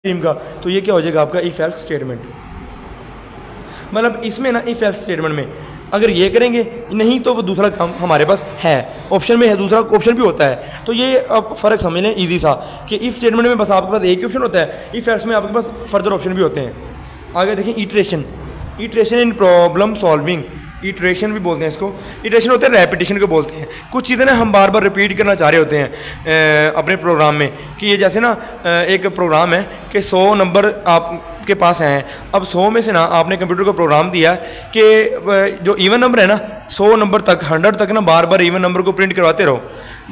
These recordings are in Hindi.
टीम का, तो ये क्या हो जाएगा आपका इफ एल्स स्टेटमेंट। मतलब इसमें ना इफ एल्स स्टेटमेंट में अगर ये करेंगे नहीं तो वो दूसरा काम हमारे पास है, ऑप्शन में है, दूसरा ऑप्शन भी होता है। तो ये अब फ़र्क समझ लें ईजी सा कि इफ स्टेटमेंट में बस आपके पास एक ही ऑप्शन होता है, इफ एल्स में आपके पास फर्दर ऑप्शन भी होते हैं। आगे देखें इटरेशन, इटरेशन इन प्रॉब्लम सॉल्विंग, इटरेशन भी बोलते हैं इसको। इटरेशन होते हैं रेपिटेशन को बोलते हैं। कुछ चीज़ें ना हम बार बार रिपीट करना चाह रहे होते हैं अपने प्रोग्राम में, कि ये जैसे ना एक प्रोग्राम है कि 100 नंबर आपके पास हैं। अब 100 में से ना आपने कंप्यूटर को प्रोग्राम दिया कि जो इवन नंबर है ना 100 नंबर तक 100 तक ना बार बार इवन नंबर को प्रिंट करवाते रहो।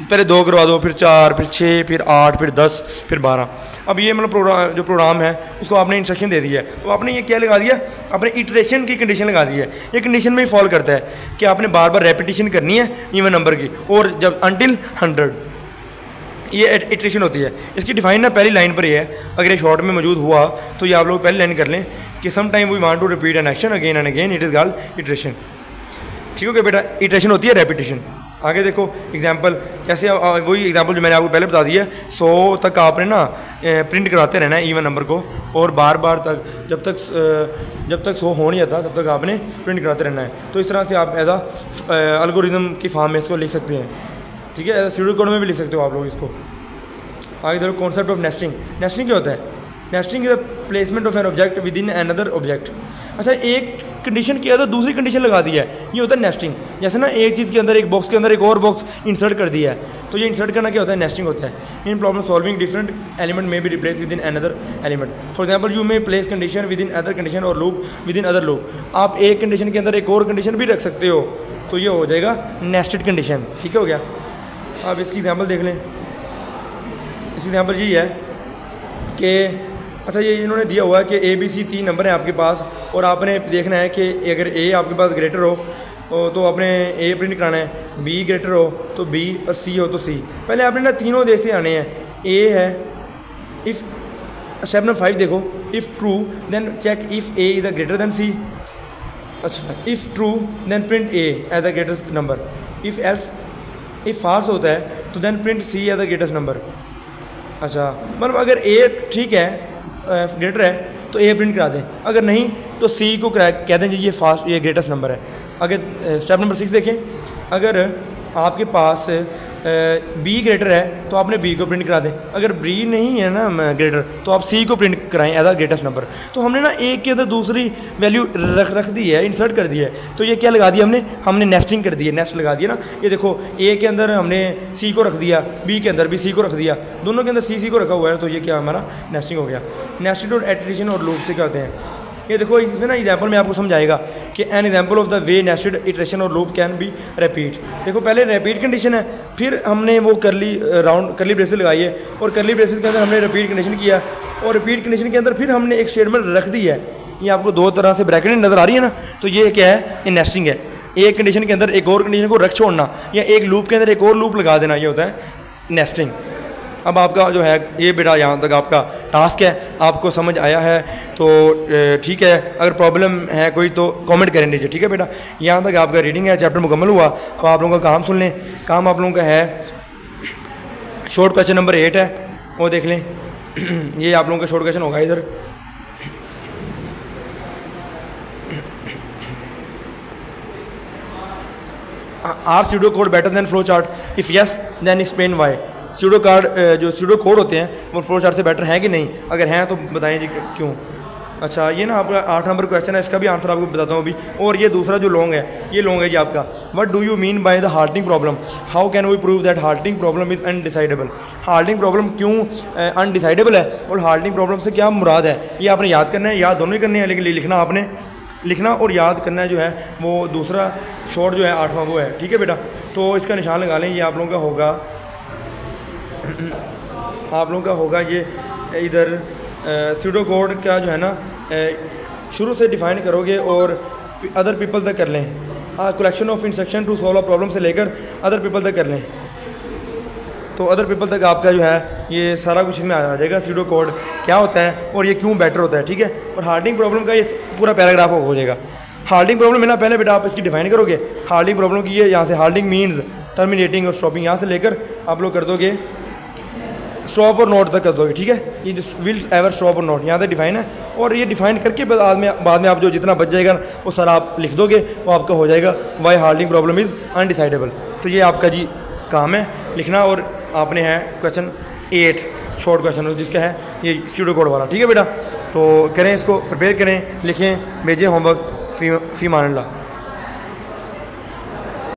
पहले 2 करवा दो, फिर 4, फिर 6, फिर 8, फिर 10, फिर 12। अब ये मतलब जो प्रोग्राम है उसको आपने इंस्ट्रक्शन दे दिया है, तो आपने ये क्या लगा दिया, आपने इटरेशन की कंडीशन लगा दी है। ये कंडीशन में ही फॉल करता है कि आपने बार बार रेपिटेशन करनी है इवन नंबर की, और जब अनटिल 100 ये इटरेशन होती है। इसकी डिफाइन ना पहली लाइन पर ही है। अगर ये शॉर्ट में मौजूद हुआ तो ये आप लोग पहली लाइन कर लें कि some time we want to repeat an action again and again, it is called iteration. ठीक हो गया बेटा, इटरेशन होती है रेपिटेशन। आगे देखो एग्जांपल, जैसे वही एग्जांपल जो मैंने आपको पहले बता दिया, 100 तक आपने ना प्रिंट कराते रहना है इवन नंबर को, और बार बार तक जब तक 100 हो नहीं जाता तब तक आपने प्रिंट कराते रहना है। तो इस तरह से आप एज एल्गोरिथम की फॉर्म में इसको लिख सकते हैं। ठीक है, एज सीडो कोड में भी लिख सकते हो आप लोग इसको। आगे देखो कॉन्सेप्ट ऑफ नेस्टिंग। नेस्टिंग क्या होता है? Nesting is the placement of an object with in another object. अच्छा, एक कंडीशन किया तो दूसरी कंडीशन लगा दी है, ये होता है नेस्टिंग। जैसे ना एक चीज़ के अंदर, एक बॉक्स के अंदर एक और बॉक्स इंसर्ट कर दिया है, तो ये इंसर्ट करना क्या होता है? नेस्टिंग होता है। In problem solving different element में be replace within another element. For example you may place condition within other condition और loop within other loop. आप एक कंडीशन के अंदर एक और कंडीशन भी रख सकते हो, तो ये हो जाएगा नेस्टेड कंडीशन। ठीक हो गया। अब इसकी एग्जाम्पल देख लें। इसकी एग्जाम्पल यही है कि अच्छा, ये इन्होंने दिया हुआ है कि ABC 3 नंबर हैं आपके पास, और आपने देखना है कि अगर A आपके पास ग्रेटर हो तो आपने A प्रिंट कराना है, B ग्रेटर हो तो B, और C हो तो C। पहले आपने ना तीनों देखते आने हैं। A है, इफ़ स्टेप नंबर 5 देखो, if true then check if A is the greater than C। अच्छा, if true then print A as the greatest number. If else, if false होता है तो then print C as the greatest number. अच्छा, मतलब अगर A ठीक है, ग्रेटर है तो A प्रिंट करा दें, अगर नहीं तो C को कह दें जी ये ग्रेटेस्ट नंबर है। अगर स्टेप नंबर 6 देखें, अगर आपके पास B ग्रेटर है तो आपने B को प्रिंट करा दें, अगर B नहीं है ना ग्रेटर तो आप C को प्रिंट कराएं एज अ ग्रेटेस्ट नंबर। तो हमने ना एक के अंदर दूसरी वैल्यू रख दी है, इंसर्ट कर दी है। तो ये क्या लगा दिया हमने नेस्टिंग कर दी है, नेस्ट लगा दिया ना। ये देखो A के अंदर हमने C को रख दिया, B के अंदर भी C को रख दिया, दोनों के अंदर C को रखा हुआ है, तो ये क्या हमारा नेस्टिंग हो गया। नेस्टेड और इटरेशन और लूप से क्या होते हैं? ये देखो इसमें ना एग्जाम्पल में आपको समझाएगा कि an example of the way nested iteration और लूप कैन बी रिपीट। देखो पहले रिपीट कंडीशन है, फिर हमने वो करली ब्रेसेस लगाई है, और करली ब्रेसेस के अंदर हमने रिपीट कंडीशन किया, और रिपीट कंडीशन के अंदर फिर हमने एक स्टेटमेंट रख दी है। ये आपको 2 तरह से ब्रैकेट नज़र आ रही है ना, तो ये क्या है? ये नेस्टिंग है। एक कंडीशन के अंदर एक और कंडीशन को रख छोड़ना, या एक लूप के अंदर एक और लूप लगा देना, ये होता है नेस्टिंग। अब आपका जो है ये बेटा यहाँ तक आपका टास्क है, आपको समझ आया है तो ठीक है। अगर प्रॉब्लम है कोई तो कमेंट करें नीचे। ठीक है बेटा, यहाँ तक आपका रीडिंग है, चैप्टर मुकम्मल हुआ। तो आप लोगों का काम सुन लें। काम आप लोगों का है शॉर्ट क्वेश्चन नंबर 8 है, वो देख लें। ये आप लोगों का शॉर्ट क्वेश्चन होगा इधर। Are pseudo code better than flow chart? If yes then explain why. Pseudo code होते हैं वो फ्लो चार्ट से बेटर हैं कि नहीं? अगर हैं तो बताएं जी क्यों। अच्छा, ये ना आपका 8 नंबर क्वेश्चन है, इसका भी आंसर आपको बताता हूँ अभी। और ये दूसरा जो लॉन्ग है, ये लॉन्ग है जी आपका। What do you mean by the halting problem? How can we prove that halting problem is undecidable? Halting problem क्यों अनडिसाइडेबल है, और हाल्टिंग प्रॉब्लम से क्या मुराद है, ये आपने याद करना है। याद दोनों ही करने हैं, लेकिन लिखना आपने लिखना और याद करना है जो है वो दूसरा शॉर्ट जो है 8वां वो है। ठीक है बेटा, तो इसका निशान लगा लें। ये आप लोगों का होगा ये इधर सूडो कोड का जो है ना शुरू से डिफाइन करोगे और अदर पीपल तक कर लें। Collection of instruction to solve a problem से लेकर अदर पीपल तक कर लें, तो अदर पीपल तक आपका जो है ये सारा कुछ इसमें आ जाएगा। सूडो कोड क्या होता है और ये क्यों बेटर होता है। ठीक है, और हार्डिंग प्रॉब्लम का ये पूरा पैराग्राफ हो जाएगा। हार्डिंग प्रॉब्लम है ना, पहले बेटा आप इसकी डिफाइन करोगे। हार्डिंग प्रॉब्लम की ये यहाँ से हार्डिंग मीन्स टर्मिनेटिंग और स्टॉपिंग, यहाँ से लेकर आप लोग कर दोगे स्टॉप और नोट तक कर दोगे, ठीक है। ये विल एवर स्टॉप और नोट यहाँ तक डिफाइन है, और ये डिफाइन करके बाद में आप जो जितना बच जाएगा वो सारा आप लिख दोगे, वो आपका हो जाएगा why hardening problem is undecidable. तो ये आपका जी काम है लिखना, और आपने है क्वेश्चन 8 शॉर्ट क्वेश्चन जिसका है ये स्यूडो कोड वाला, ठीक है बेटा। तो करें इसको, प्रिपेयर करें, लिखें, भेजें होमवर्क। फी मानल्ला।